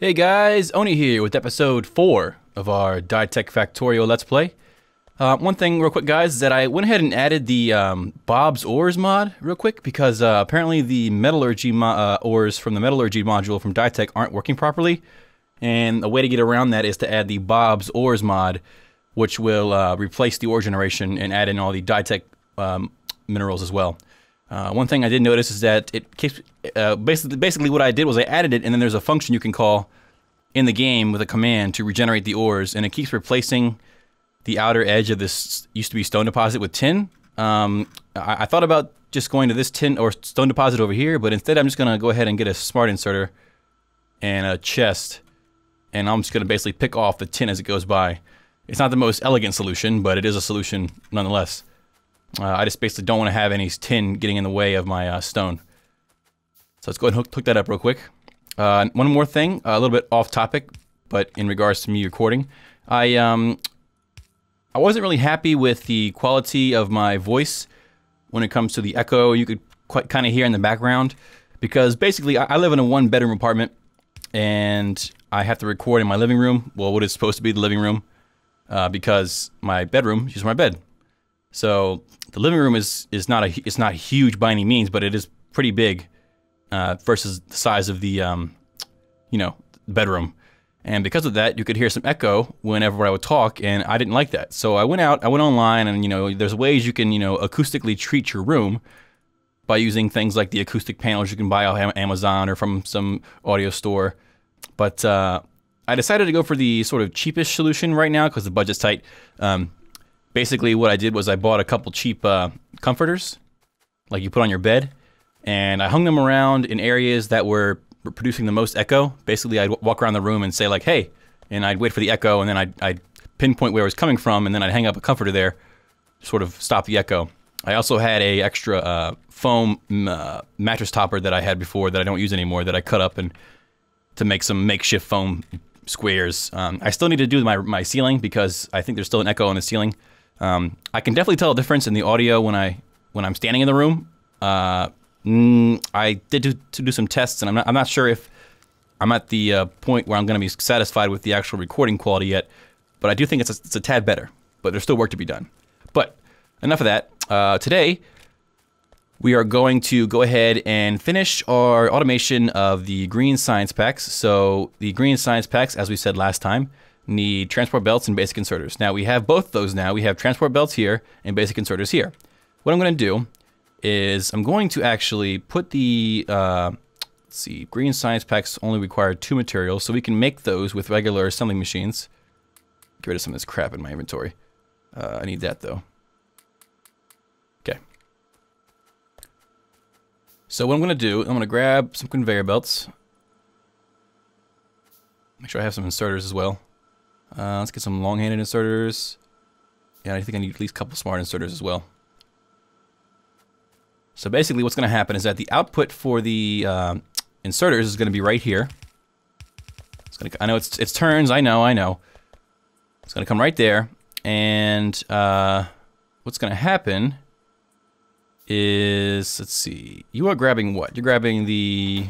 Hey guys, Oni here with episode 4 of our Dytech Factorio Let's Play. One thing real quick guys is that I went ahead and added the Bob's Ores mod real quick because apparently the metallurgy ores from the metallurgy module from Dytech aren't working properly. And a way to get around that is to add the Bob's Ores mod, which will replace the ore generation and add in all the Dytech minerals as well. One thing I did notice is that it keeps basically what I did was I added it, and then there's a function you can call in the game with a command to regenerate the ores, and it keeps replacing the outer edge of this used to be stone deposit with tin. I thought about just going to this tin or stone deposit over here, but instead I'm just gonna go ahead and get a smart inserter and a chest, and I'm just gonna basically pick off the tin as it goes by. It's not the most elegant solution, but it is a solution nonetheless. I just basically don't want to have any tin getting in the way of my stone. So let's go ahead and hook that up real quick. One more thing, a little bit off topic, but in regards to me recording. I wasn't really happy with the quality of my voice when it comes to the echo you could kind of hear in the background. Because basically, I live in a one-bedroom apartment, and I have to record in my living room, well, what is supposed to be the living room, because my bedroom is my bed. So the living room is not huge by any means, but it is pretty big versus the size of the bedroom. And because of that, you could hear some echo whenever I would talk, and I didn't like that. So I went online, and there's ways you can acoustically treat your room by using things like the acoustic panels you can buy off Amazon or from some audio store. But I decided to go for the sort of cheapest solution right now because the budget's tight. Basically, what I did was I bought a couple cheap comforters, like you put on your bed, and I hung them around in areas that were producing the most echo. Basically, I'd walk around the room and say like, hey, and I'd wait for the echo, and then I'd pinpoint where it was coming from, and then I'd hang up a comforter there, sort of stop the echo. I also had a extra foam mattress topper that I had before that I don't use anymore that I cut up and to make some makeshift foam squares. I still need to do my ceiling because I think there's still an echo on the ceiling. I can definitely tell a difference in the audio when I'm standing in the room. I did do some tests, and I'm not sure if I'm at the point where I'm going to be satisfied with the actual recording quality yet. But I do think it's a tad better. But there's still work to be done. But enough of that. Today we are going to go ahead and finish our automation of the green science packs. So the green science packs, as we said last time, need transport belts and basic inserters. Now we have both those now. We have transport belts here and basic inserters here. What I'm going to do is I'm going to actually put the, let's see, green science packs only require 2 materials, so we can make those with regular assembling machines. Get rid of some of this crap in my inventory. I need that though. Okay. So what I'm going to do, I'm going to grab some conveyor belts. Make sure I have some inserters as well. Let's get some long-handed inserters. Yeah, I think I need at least a couple smart inserters as well. So basically what's going to happen is that the output for the inserters is going to be right here. I know it's turns, I know. It's going to come right there. And what's going to happen is, let's see, you are grabbing what? You're grabbing the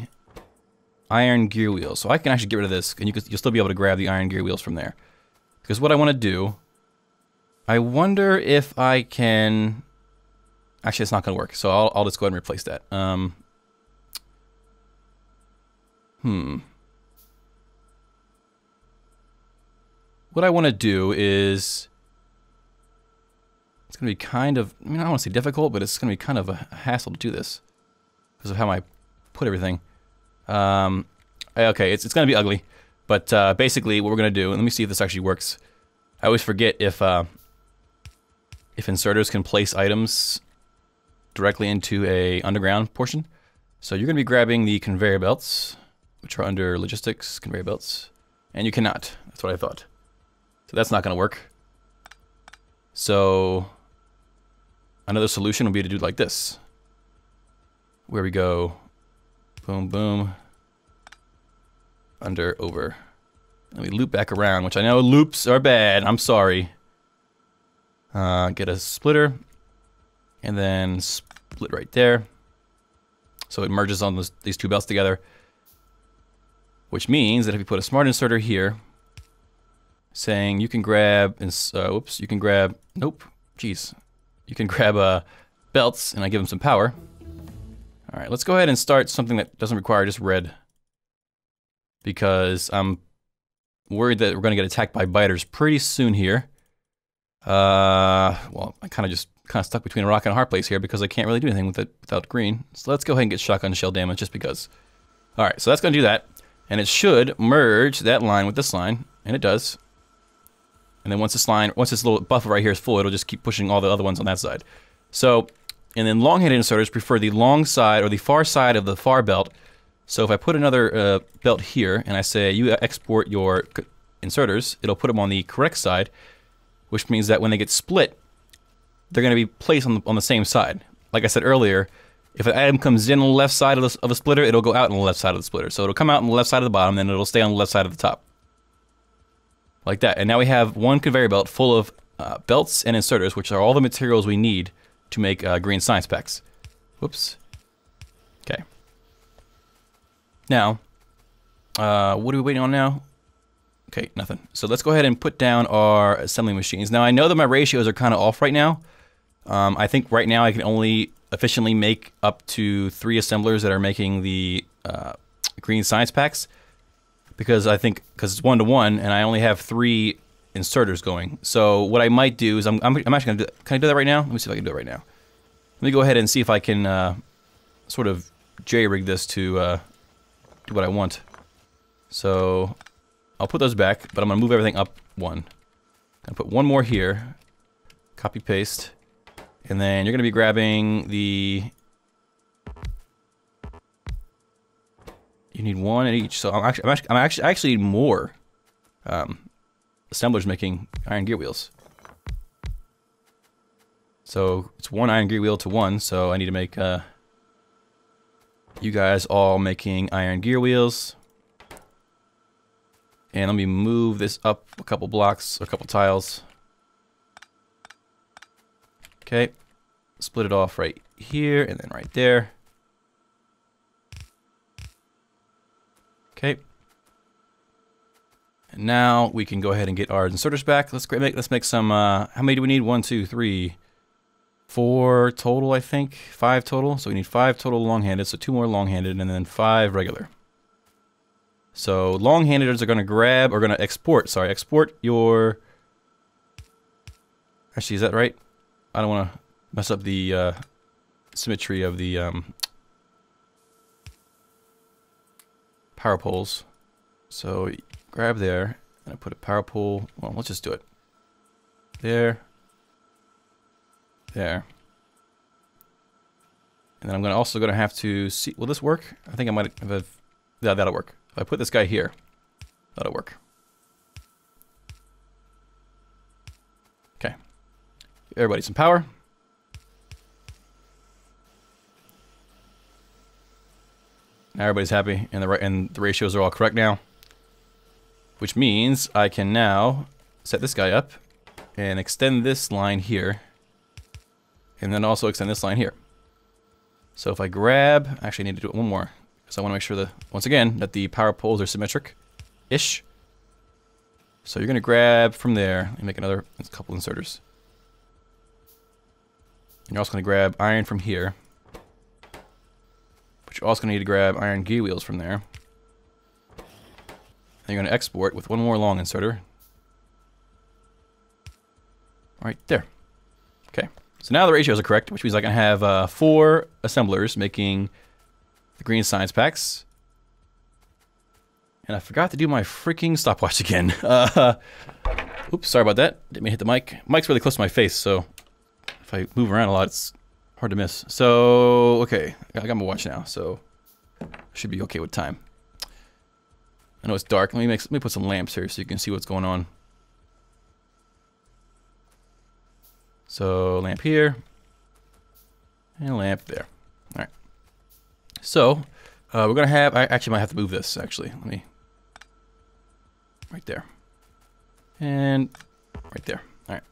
iron gear wheels. So I can actually get rid of this, and you'll still be able to grab the iron gear wheels from there. Because what I want to do, I wonder if I can... Actually, it's not going to work, so I'll just go ahead and replace that. What I want to do is... It's going to be kind of... I mean, I don't want to say difficult, but it's going to be kind of a hassle to do this. Because of how I put everything. Okay, it's going to be ugly. But basically, what we're going to do... And let me see if this actually works. I always forget if inserters can place items directly into a underground portion. So you're going to be grabbing the conveyor belts, which are under logistics, conveyor belts. And you cannot. That's what I thought. So that's not going to work. So another solution would be to do it like this. Where we go, boom, boom, under, over. And we loop back around, which I know loops are bad. I'm sorry. Get a splitter, and then split right there. So it merges on these two belts together. which means that if you put a smart inserter here, saying you can grab, you can grab, nope, jeez. You can grab belts, and I give them some power. All right, let's go ahead and start something that doesn't require just red, because I'm worried that we're going to get attacked by biters pretty soon here. Well, I kind of stuck between a rock and a hard place here because I can't really do anything with it without green. So let's go ahead and get shotgun shell damage just because. All right, so that's going to do that, and it should merge that line with this line, and it does. And then once this little buffer right here is full, it'll just keep pushing all the other ones on that side. So, and then long-handed inserters prefer the long side or the far side of the far belt. So if I put another belt here and I say you export your inserters, it'll put them on the correct side, which means that when they get split, they're going to be placed on the same side. Like I said earlier, if an item comes in on the left side of a splitter, it'll go out on the left side of the splitter. So it'll come out on the left side of the bottom, then it'll stay on the left side of the top. Like that. And now we have one conveyor belt full of belts and inserters, which are all the materials we need to make green science packs. Whoops. Okay. Now, what are we waiting on now? Okay, nothing. So let's go ahead and put down our assembly machines. Now I know that my ratios are kind of off right now. I think right now I can only efficiently make up to 3 assemblers that are making the green science packs. Because it's 1 to 1, and I only have 3 inserters going. So what I might do is I'm actually gonna do. Can I do that right now? Let me see if I can do it right now. Let me go ahead and see if I can sort of J-rig this to do what I want. So I'll put those back, but I'm gonna move everything up 1. Gonna put 1 more here. Copy paste, and then you're gonna be grabbing the. You need 1 at each, so I actually need more assemblers making iron gear wheels. So it's 1 iron gear wheel to 1, so I need to make you guys all making iron gear wheels. And let me move this up a couple blocks or a couple tiles. Okay, split it off right here and then right there. Okay. And now we can go ahead and get our inserters back. Let's make some. How many do we need? 1, 2, 3, 4 total. I think 5 total. So we need 5 total long-handed. So 2 more long-handed, and then 5 regular. So long-handed are going to export. Sorry, export your. Actually, is that right? I don't want to mess up the symmetry of the power poles. So grab there, and I put a power pole. Well, let's just do it. There. There. And then I'm also going to have to see. Will this work? I think I might have. Yeah, that'll work. If I put this guy here, that'll work. Okay. Give everybody some power. Now everybody's happy, and the ratios are all correct now. Which means I can now set this guy up and extend this line here, and then also extend this line here. So if I grab, actually I need to do it 1 more, because I want to make sure that, once again, that the power poles are symmetric-ish. So you're going to grab from there and make another couple inserters. And you're also going to grab iron from here. But you're also going to need to grab iron gear wheels from there. And you're going to export with 1 more long inserter. Right there. Okay. So now the ratios are correct, which means I can have 4 assemblers making the green science packs. And I forgot to do my freaking stopwatch again. Oops, sorry about that. Didn't mean to hit the mic. Mic's really close to my face, so if I move around a lot, it's hard to miss. So, okay, I got my watch now, so I should be okay with time. I know it's dark. Let me put some lamps here so you can see what's going on. So, lamp here, and a lamp there. All right. So, we're gonna have. I actually might have to move this. Actually, let me. Right there, and right there. All right.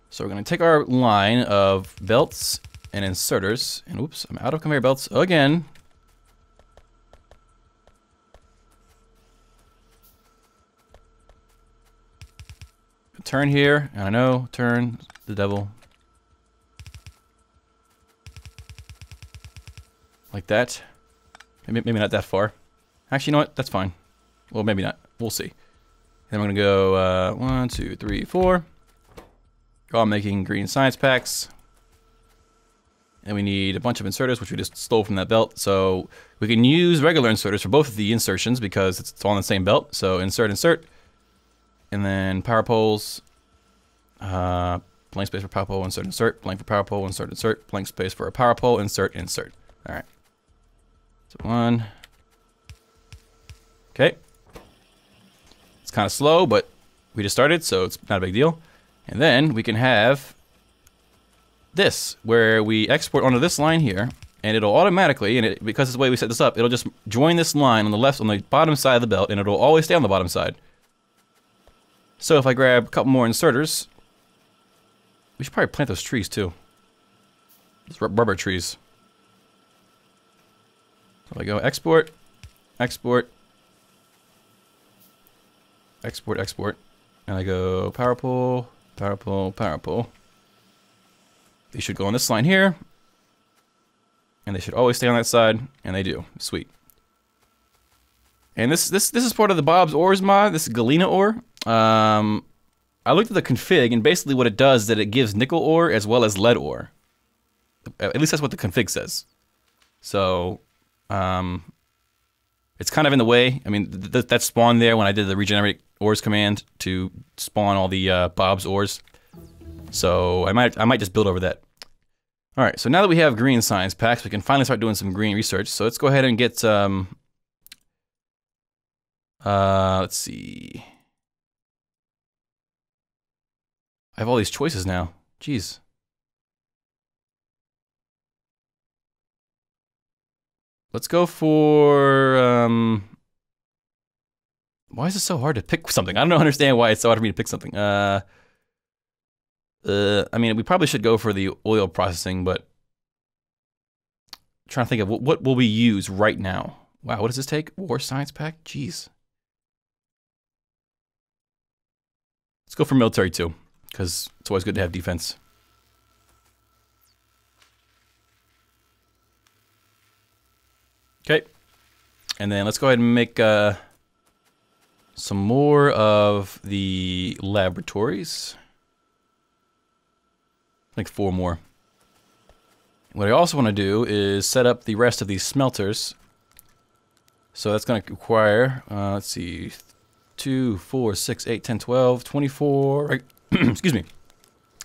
So we're gonna take our line of belts and inserters, and oops, I'm out of conveyor belts again. turn here, and I know, turn the devil. Like that. Maybe not that far. Actually, you know what? That's fine. Well, maybe not. We'll see. Then we're gonna go 1, 2, 3, 4. We're all making green science packs. And we need a bunch of inserters, which we just stole from that belt. So we can use regular inserters for both of the insertions because it's all on the same belt. So insert, insert. And then power poles. Blank space for power pole, insert, insert. Blank for power pole, insert, insert. Blank space for a power pole, insert, insert. All right. So 1. Okay. It's kind of slow, but we just started, so it's not a big deal. And then we can have this, where we export onto this line here, and it'll automatically, and because of the way we set this up, it'll just join this line on the left, on the bottom side of the belt, and it'll always stay on the bottom side. So if I grab a couple more inserters, we should probably plant those trees too. Those rubber trees. So I go export, export, export, export, and I go power pole, power pole, power pole. They should go on this line here, and they should always stay on that side, and they do. Sweet. And this is part of the Bob's Ores mod. This is Galena ore. I looked at the config, and basically what it does is that it gives nickel ore as well as lead ore. At least that's what the config says. So it's kind of in the way. I mean, that spawned there when I did the regenerate ores command to spawn all the Bob's ores. So I might just build over that. All right, so now that we have green science packs, we can finally start doing some green research. So let's go ahead and get let's see. I have all these choices now. Jeez. Let's go for why is it so hard to pick something? I don't understand why it's so hard for me to pick something. I mean, we probably should go for the oil processing, but I'm trying to think of what will we use right now. Wow, what does this take? War science pack? Jeez. Let's go for military too, because it's always good to have defense. Okay, and then let's go ahead and make some more of the laboratories. Like 4 more. What I also want to do is set up the rest of these smelters. So that's going to require, let's see, 2, 4, 6, 8, 10, 12, 24, excuse me,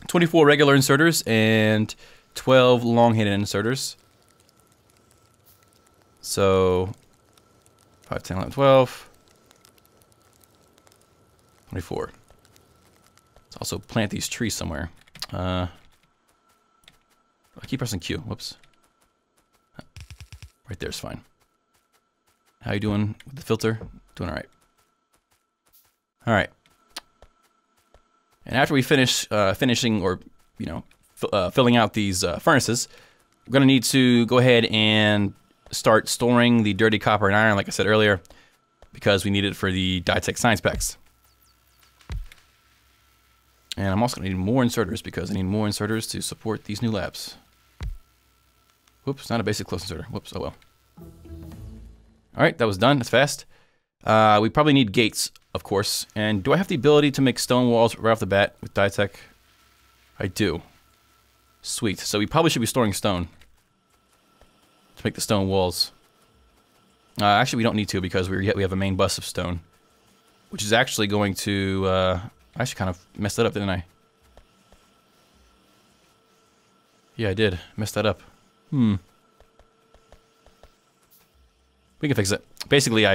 24 regular inserters and 12 long-handed inserters. So 5, 10, 11, 12, 24. Let's also plant these trees somewhere. I keep pressing Q. Whoops. Right there's fine. How you doing with the filter? Doing all right. All right. And after we finish finishing or filling out these furnaces, we're gonna need to go ahead and start storing the dirty copper and iron, like I said earlier, because we need it for the Dytech science packs. And I'm also gonna need more inserters because I need more inserters to support these new labs. Whoops, not a basic close inserter. Whoops, oh well. All right, that was done, that's fast. We probably need gates, of course. And do I have the ability to make stone walls right off the bat with Dytech? I do. Sweet, so we probably should be storing stone to make the stone walls. Actually, we don't need to because we have a main bus of stone, which is actually going to, I actually kind of messed that up, didn't I? Yeah, I did. Messed that up. We can fix it. Basically,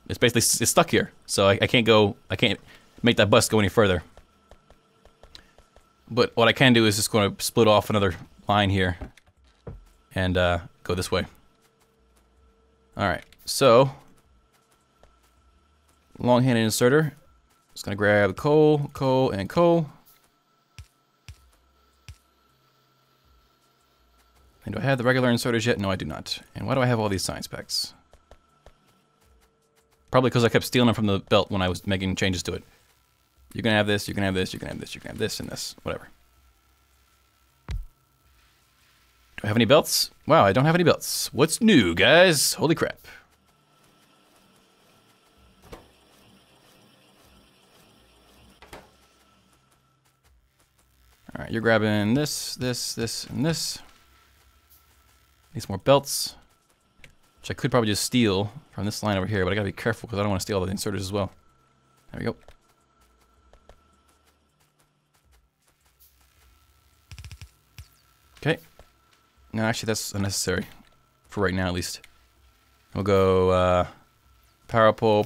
it's stuck here, so I can't make that bus go any further. But what I can do is just going to split off another line here and go this way. All right, so long-handed inserter. Just gonna grab coal, coal, and coal. And do I have the regular inserters yet? No, I do not. And why do I have all these science packs? Probably because I kept stealing them from the belt when I was making changes to it. You can have this, you can have this, you can have this, you can have this, and this. Whatever. Do I have any belts? Wow, I don't have any belts. What's new, guys? Holy crap. Alright, you're grabbing this, this, this, and this. Need some more belts. Which I could probably just steal from this line over here, but I gotta be careful because I don't want to steal all the inserters as well. There we go. Okay. No, actually that's unnecessary. For right now at least. We'll go power pole,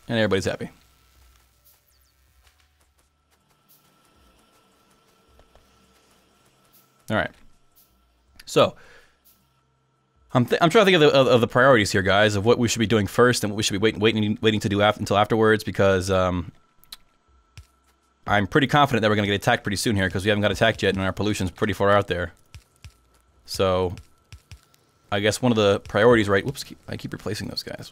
and everybody's happy. Alright. So, I'm trying to think of the priorities here, guys, of what we should be doing first and what we should be waiting to do until afterwards, because I'm pretty confident that we're going to get attacked pretty soon here, because we haven't got attacked yet and our pollution's pretty far out there. So, I guess one of the priorities whoops, I keep replacing those guys.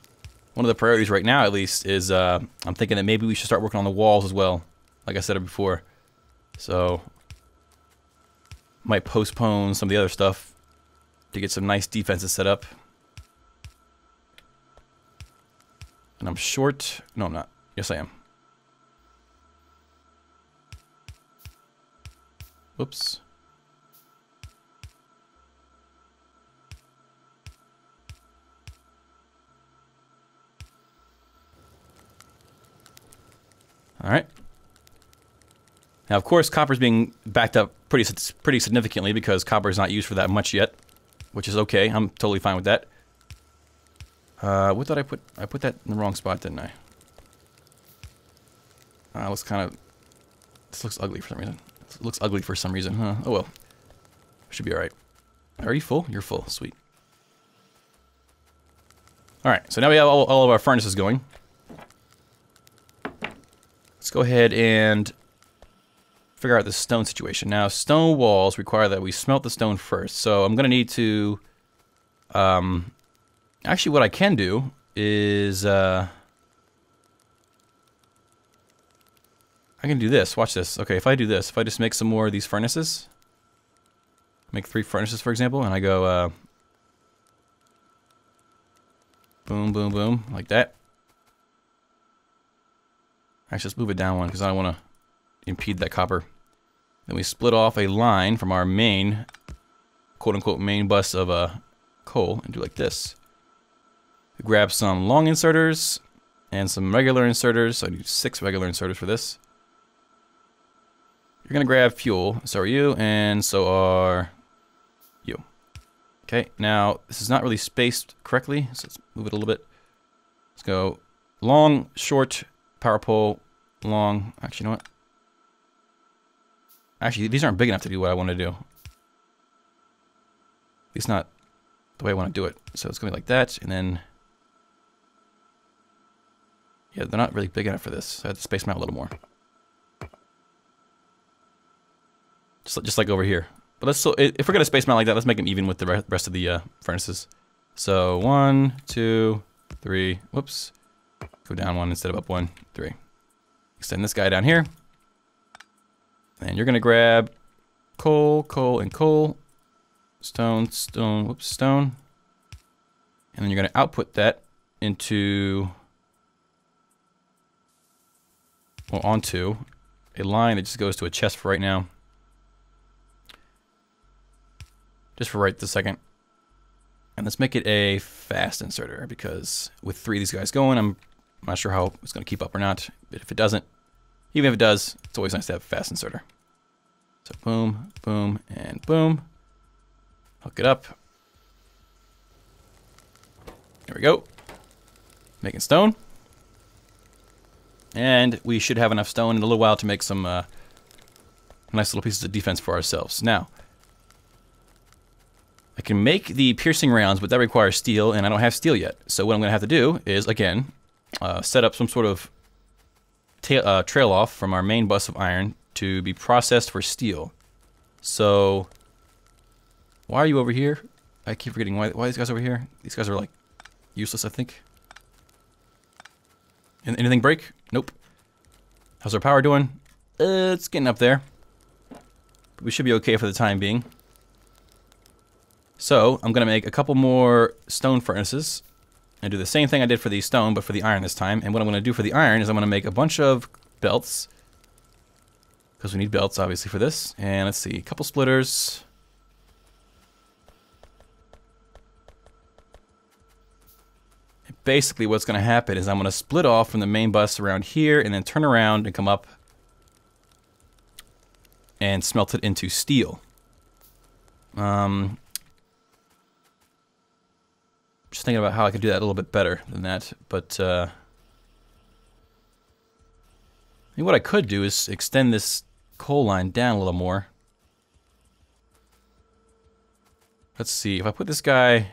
One of the priorities right now, at least, is I'm thinking that maybe we should start working on the walls as well, like I said before. So, might postpone some of the other stuff to get some nice defenses set up. And I'm short. No, I'm not. Yes, I am. Whoops. All right. Now, of course, copper's being backed up pretty significantly because copper is not used for that much yet, which is okay. I'm totally fine with that. What did I put? I put that in the wrong spot, didn't I? Looks kind of... This looks ugly for some reason. It looks ugly for some reason, huh? Oh well. Should be alright. Are you full? You're full. Sweet. Alright, so now we have all of our furnaces going. Let's go ahead and figure out the stone situation. Now, stone walls require that we smelt the stone first. So I'm going to need to... actually, what I can do is... I can do this. Watch this. Okay, if I do this, if I just make some more of these furnaces... Make 3 furnaces, for example, and I go... boom, boom, boom, like that. Actually, let's move it down one, because I don't want to impede that copper. Then we split off a line from our main, quote-unquote, main bus of coal, and do like this. We grab some long inserters and some regular inserters. So I do 6 regular inserters for this. You're going to grab fuel, so are you, and so are you. Okay, now, this is not really spaced correctly, so let's move it a little bit. Let's go long, short, power pole, long. Actually, you know what? Actually, these aren't big enough to do what I want to do. At least not the way I want to do it. So it's going to be like that, and then... Yeah, they're not really big enough for this, so I have to space them out a little more. Just like over here. But let's if we're going to space them out like that, let's make them even with the rest of the furnaces. So 1, 2, 3, whoops. Go down 1 instead of up 1, 3. Extend this guy down here. And you're going to grab coal, coal, and coal. Stone, stone, whoops, stone. And then you're going to output that into, well, onto a line that just goes to a chest for right now. Just for right this second. And let's make it a fast inserter, because with 3 of these guys going, I'm not sure how it's going to keep up or not. But if it doesn't, even if it does, it's always nice to have a fast inserter. So boom, boom, and boom. Hook it up. There we go. Making stone. And we should have enough stone in a little while to make some nice little pieces of defense for ourselves. Now, I can make the piercing rounds, but that requires steel, and I don't have steel yet. So what I'm going to have to do is, again, set up some sort of trail off from our main bus of iron to be processed for steel. So, why are you over here? I keep forgetting why these guys over here. These guys are like useless, I think. Anything break? Nope. How's our power doing? It's getting up there. But we should be okay for the time being. So, I'm going to make a couple more stone furnaces. And do the same thing I did for the stone, but for the iron this time. And what I'm going to do for the iron is I'm going to make a bunch of belts. Because we need belts, obviously, for this. And let's see, a couple splitters. And basically, what's going to happen is I'm going to split off from the main bus around here and then turn around and come up and smelt it into steel. Just thinking about how I could do that a little bit better than that, but I think what I could do is extend this coal line down a little more. Let's see, if I put this guy...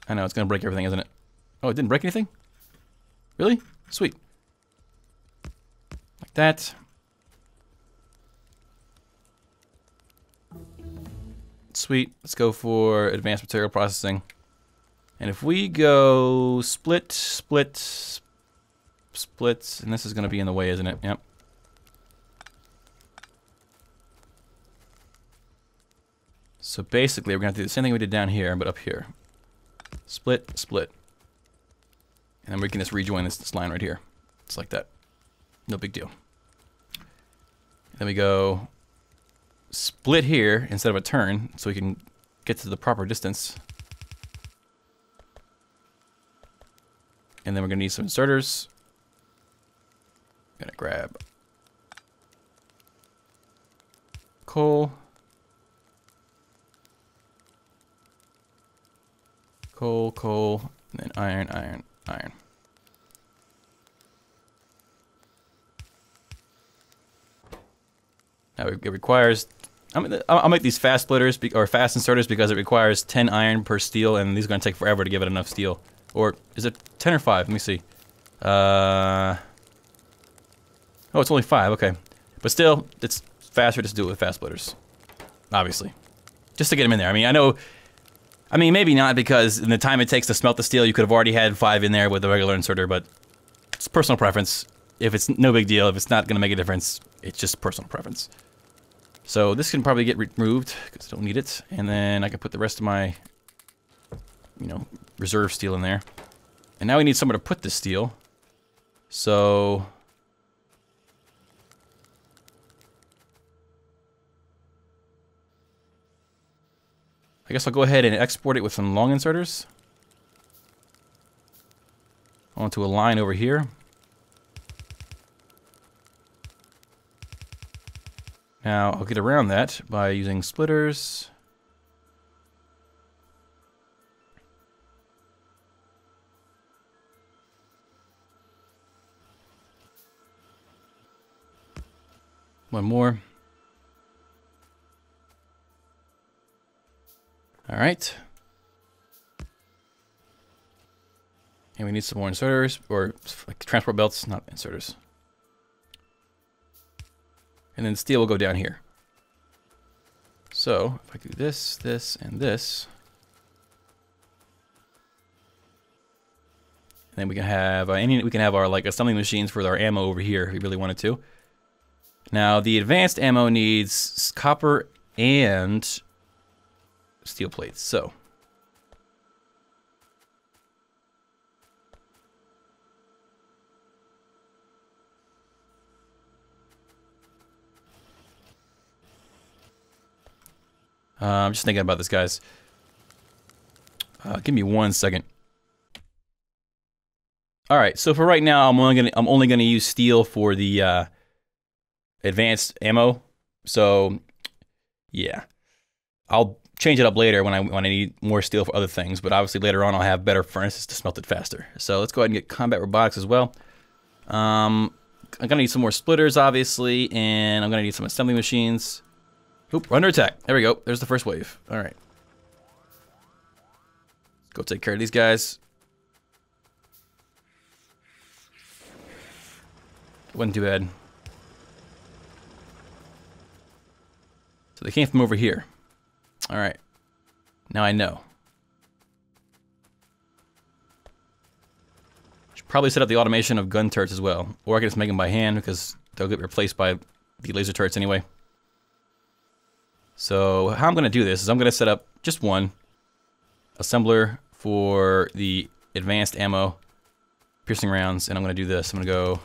I know, it's going to break everything, isn't it? Oh, it didn't break anything? Really? Sweet. Like that. Sweet. Let's go for advanced material processing. And if we go split, split, split, and this is going to be in the way, isn't it? Yep. So basically, we're going to do the same thing we did down here, but up here. Split, split. And then we can just rejoin this line right here. It's like that. No big deal. Then we go split here instead of a turn, so we can get to the proper distance. And then we're going to need some inserters. Gonna grab coal. Coal, coal, and then iron, iron, iron. Now it requires, I'll make these fast splitters, or fast inserters, because it requires 10 iron per steel, and these are going to take forever to give it enough steel. Or is it 10 or 5? Let me see. Oh, it's only 5, okay. But still, it's faster to do it with fast splitters. Obviously. Just to get them in there. I mean, I know, maybe not, because in the time it takes to smelt the steel, you could have already had 5 in there with a regular inserter, but it's personal preference. If it's no big deal, if it's not going to make a difference, it's just personal preference. So this can probably get removed, because I don't need it. And then I can put the rest of my, reserve steel in there. And now we need somewhere to put this steel. So I guess I'll go ahead and export it with some long inserters onto a line over here. Now I'll get around that by using splitters. One more. All right. And we need some more inserters, or like transport belts, not inserters. And then steel will go down here. So if I do this, this, and this, and then we can have our like assembly machines for our ammo over here if we really wanted to. Now the advanced ammo needs copper and steel plates. So I'm just thinking about this, guys. Give me 1 second. All right, so for right now, I'm only gonna use steel for the advanced ammo. So yeah, I'll change it up later when I need more steel for other things. But obviously later on, I'll have better furnaces to smelt it faster. So let's go ahead and get combat robotics as well. I'm gonna need some more splitters, obviously, and I'm gonna need some assembly machines. Oop, we're under attack. There we go. There's the first wave. All right. Let's go take care of these guys. Wasn't too bad. So they came from over here. All right. Now I know. probably set up the automation of gun turrets as well. Or I can just make them by hand because they'll get replaced by the laser turrets anyway. So how I'm going to do this is I'm going to set up just one assembler for the advanced ammo piercing rounds, and I'm going to do this. I'm going to go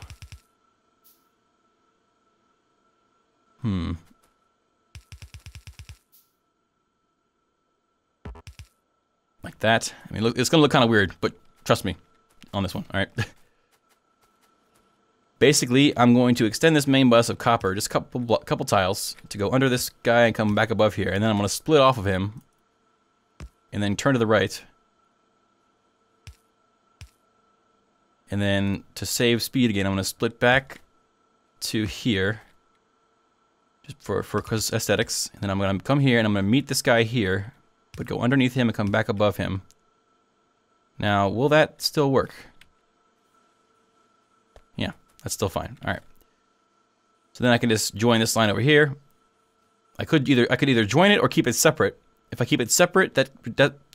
like that. I mean, look, it's going to look kind of weird, but trust me on this one. All right. Basically, I'm going to extend this main bus of copper, just a couple tiles, to go under this guy and come back above here. And then I'm going to split off of him, and then turn to the right. And then to save speed again, I'm going to split back to here, just for aesthetics. And then I'm going to come here, and I'm going to meet this guy here, but go underneath him and come back above him. Now, will that still work? Yeah. That's still fine. All right. So then I can just join this line over here. I could either join it or keep it separate. If I keep it separate, that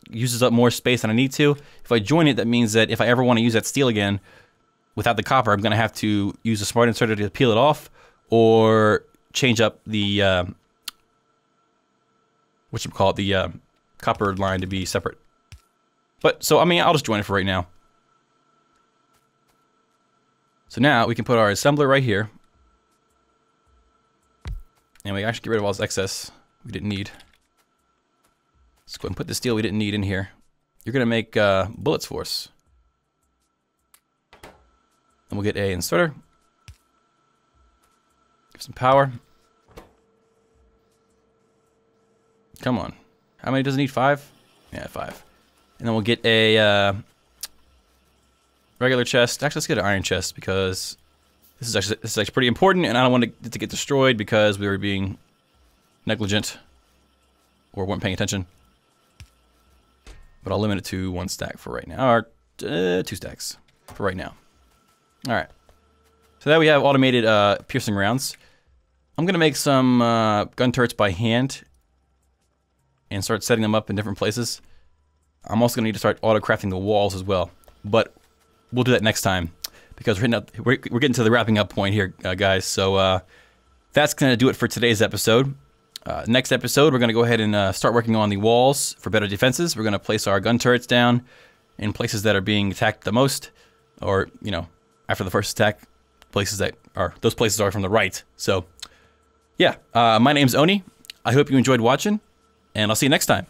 uses up more space than I need to. If I join it, that means that if I ever want to use that steel again without the copper, I'm going to have to use a smart inserter to peel it off or change up the the copper line to be separate. But so I mean, I'll just join it for right now. So now we can put our assembler right here. And we actually get rid of all this excess we didn't need. Let's go ahead and put the steel we didn't need in here. You're going to make bullets for us. And we'll get a inserter. Give some power. Come on. How many does it need? 5? Yeah, 5. And then we'll get a regular chest. Actually, let's get an iron chest because this is actually pretty important, and I don't want it to get destroyed because we were being negligent or weren't paying attention. But I'll limit it to 1 stack for right now, or 2 stacks for right now. All right. So now we have automated piercing rounds. I'm gonna make some gun turrets by hand and start setting them up in different places. I'm also gonna need to start auto crafting the walls as well, but we'll do that next time because we're getting to the wrapping up point here, guys. So that's going to do it for today's episode. Next episode, we're going to go ahead and start working on the walls for better defenses. We're going to place our gun turrets down in places that are being attacked the most, or, you know, after the first attack, those places are from the right. So, yeah, my name's Oni. I hope you enjoyed watching, and I'll see you next time.